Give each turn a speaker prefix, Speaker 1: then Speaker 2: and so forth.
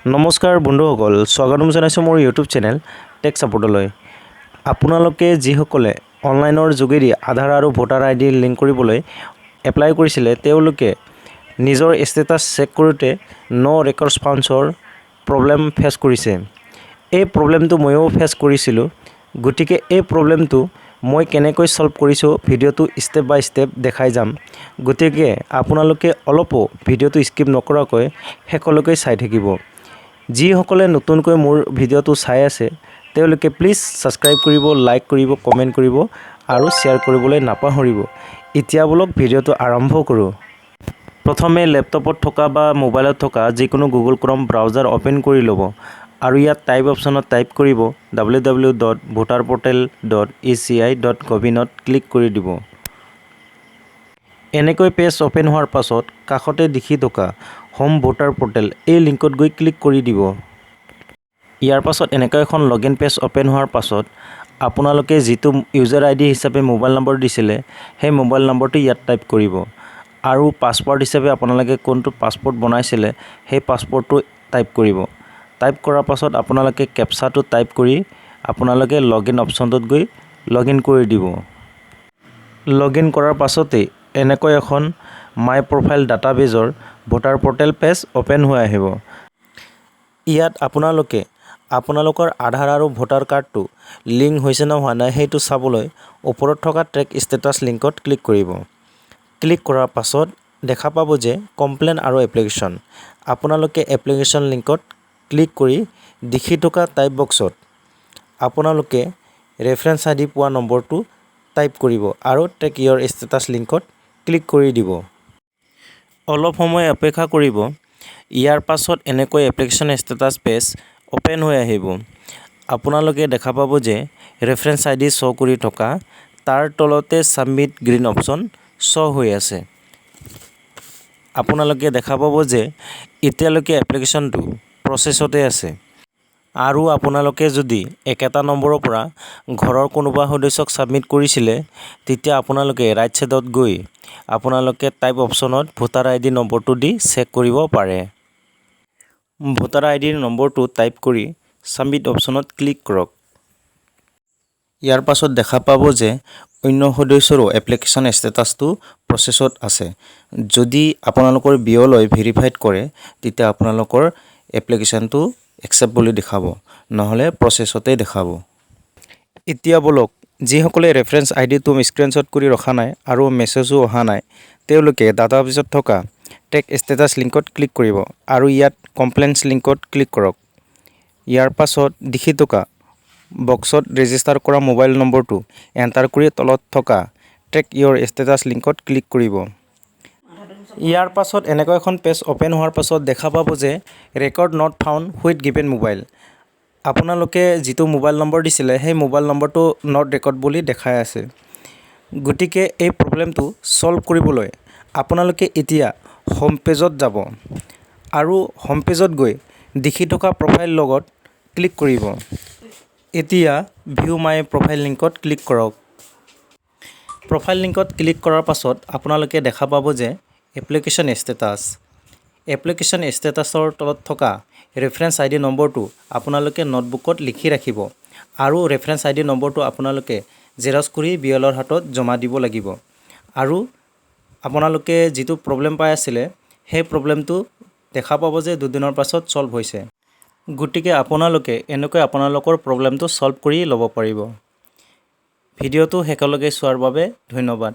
Speaker 1: নমস্কাৰ বন্ধুসকল, স্বাগতম জনাইছোঁ মোৰ ইউটিউব চেনেল টেক সাপোৰ্টলৈ। আপোনালোকে যিসকলে অনলাইনৰ যোগেদি আধাৰ আৰু ভোটাৰ আইডি লিংক কৰিবলৈ এপ্লাই কৰিছিলে তেওঁলোকে নিজৰ ষ্টেটাছ চেক কৰোঁতে নো ৰেকৰ্ডছ ফাউণ্ডৰ প্ৰব্লেম ফেচ কৰিছে। এই প্ৰব্লেমটো ময়ো ফেচ কৰিছিলোঁ। গতিকে এই প্ৰব্লেমটো মই কেনেকৈ সলভ কৰিছোঁ ভিডিঅ'টো ষ্টেপ বাই ষ্টেপ দেখাই যাম। গতিকে আপোনালোকে অলপো ভিডিঅ'টো স্কিপ নকৰাকৈ শেষলৈকে চাই থাকিব। যিসকলে নতুনকৈ মোৰ ভিডিঅ'টো চাই আছে তেওঁলোকে প্লিজ সাবস্ক্ৰাইব কৰিব, লাইক কৰিব, কমেণ্ট কৰিব আৰু শ্বেয়াৰ কৰিবলৈ নাপাহৰিব। এতিয়া বলক ভিডিঅ'টো আৰম্ভ কৰোঁ। প্ৰথমে লেপটপত থকা বা মোবাইলত থকা যিকোনো গুগল ক্ৰম ব্ৰাউজাৰ অপেন কৰি ল'ব আৰু ইয়াত টাইপ অপশ্যনত টাইপ কৰিব www.voterportal.eci.gov ক্লিক কৰি দিব। এনেকৈ পেজ অপেন হোৱাৰ পাছত কাষতে দেখি থকা হোম ভোটাৰ পৰ্টেল এই লিংকত গৈ ক্লিক কৰি দিব। ইয়াৰ পাছত এনেকৈ এখন লগইন পেজ অপেন হোৱাৰ পাছত আপোনালোকে যিটো ইউজাৰ আইডি হিচাপে মোবাইল নম্বৰ দিছিলে সেই মোবাইল নম্বৰটো ইয়াত টাইপ কৰিব আৰু পাছৱৰ্ড হিচাপে আপোনালোকে কোনটো পাছপোৰ্ট বনাইছিলে সেই পাছপোৰ্টটো টাইপ কৰিব। টাইপ কৰাৰ পাছত আপোনালোকে কেপচাটো টাইপ কৰি আপোনালোকে লগইন অপশ্যনটোত গৈ লগইন কৰি দিব। লগইন কৰাৰ পাছতেই এনেকৈ এখন মাই প্ৰফাইল ডাটাবেজৰ ভোটাৰ পৰ্টেল পেজ অপেন হৈ আহিব। ইয়াত আপোনালোকে আপোনালোকৰ আধাৰ আৰু ভোটাৰ কাৰ্ডটো লিংক হৈছে নে হোৱা নাই সেইটো চাবলৈ ওপৰত থকা ট্ৰেক ষ্টেটাছ লিংকত ক্লিক কৰিব। ক্লিক কৰাৰ পাছত দেখা পাব যে কমপ্লেইন আৰু এপ্লিকেশ্যন। আপোনালোকে এপ্লিকেশ্যন লিংকত ক্লিক কৰি দেখি থকা টাইপ বক্সত আপোনালোকে ৰেফাৰেন্স আইডি পোৱা নম্বৰটো টাইপ কৰিব আৰু ট্ৰেক ইয়ৰ ষ্টেটাছ লিংকত ক্লিক কৰি দিব। অলপ সময় অপেক্ষা কৰিব। ইয়াৰ পাছত এনেকৈ এপ্লিকেশ্যন ষ্টেটাছ পেজ অপেন হৈ আহিব। আপোনালোকে দেখা পাব যে ৰেফাৰেন্স আইডি শ্ব' কৰি থকা তাৰ তলতে ছাবমিট গ্ৰীণ অপশ্যন শ্ব' হৈ আছে। আপোনালোকে দেখা পাব যে এতিয়ালৈকে এপ্লিকেশ্যনটো প্ৰচেছতে আছে আৰু আপোনালোকে যদি একেটা নম্বৰৰ পৰা ঘৰৰ কোনোবা সদস্যক ছাবমিট কৰিছিলে তেতিয়া আপোনালোকে ৰাইট ছাইডত গৈ আপোনালোকে টাইপ অপশ্যনত ভোটাৰ আইডি নম্বৰটো দি চেক কৰিব পাৰে। ভোটাৰ আইডিৰ নম্বৰটো টাইপ কৰি ছাবমিট অপশ্যনত ক্লিক কৰক। ইয়াৰ পাছত দেখা পাব যে অন্য সদস্যৰো এপ্লিকেশ্যন ষ্টেটাছটো প্ৰচেছত আছে। যদি আপোনালোকৰ বিয়লৈ ভেৰিফাইড কৰে তেতিয়া আপোনালোকৰ এপ্লিকেশ্যনটো একচেপ্ট বুলি দেখাব, নহ'লে প্ৰচেছতে দেখাব। এতিয়া বলক যিসকলে ৰেফাৰেন্স আইডিটো স্ক্ৰীনশ্বট কৰি ৰখা নাই আৰু মেছেজো অহা নাই তেওঁলোকে ডাটাবেজত থকা ট্ৰেক ষ্টেটাছ লিংকত ক্লিক কৰিব আৰু ইয়াত কমপ্লেইনছ লিংকত ক্লিক কৰক। ইয়াৰ পাছত দেখি থকা বক্সত ৰেজিষ্টাৰ কৰা মোবাইল নম্বৰটো এণ্টাৰ কৰি তলত থকা ট্ৰেক ইয়ৰ ষ্টেটাছ লিংকত ক্লিক কৰিব। ইয়াৰ পাছত এনেকৈ এখন পেজ অপেন হোৱাৰ পাছত দেখা পাব যে record not found with given mobile. আপোনালোকে যিটো মোবাইল নম্বৰ দিছিলে সেই মোবাইল নম্বৰটো নট ৰেকৰ্ড বুলি দেখাই আছে। গতিকে এই প্ৰব্লেমটো সলভ কৰিবলৈ আপোনালোকে এতিয়া হোম পেজত যাব আৰু হোম পেজত গৈ দেখি থকা প্ৰফাইল লগত ক্লিক কৰিব। এতিয়া ভিউ মাই প্ৰফাইল লিংকত ক্লিক কৰক। প্ৰফাইল লিংকত ক্লিক কৰাৰ পাছত আপোনালোকে দেখা পাব যে এপ্লিকেশ্যন ষ্টেটাছ। এপ্লিকেশ্যন ষ্টেটাছৰ তলত থকা ৰেফাৰেন্স আইডি নম্বৰটো আপোনালোকে নোটবুকত লিখি ৰাখিব আৰু ৰেফাৰেন্স আইডি নম্বৰটো আপোনালোকে জেৰক্স কৰি বিএলৰ হাতত জমা দিব লাগিব আৰু আপোনালোকে যিটো প্ৰব্লেম পাই আছিলে সেই প্ৰব্লেমটো দেখা পাব যে দুদিনৰ পাছত সলভ হৈছে। গতিকে আপোনালোকে এনেকৈ আপোনালোকৰ প্ৰব্লেমটো সলভ কৰি ল'ব পাৰিব। ভিডিঅ'টো শেষলৈকে চোৱাৰ বাবে ধন্যবাদ।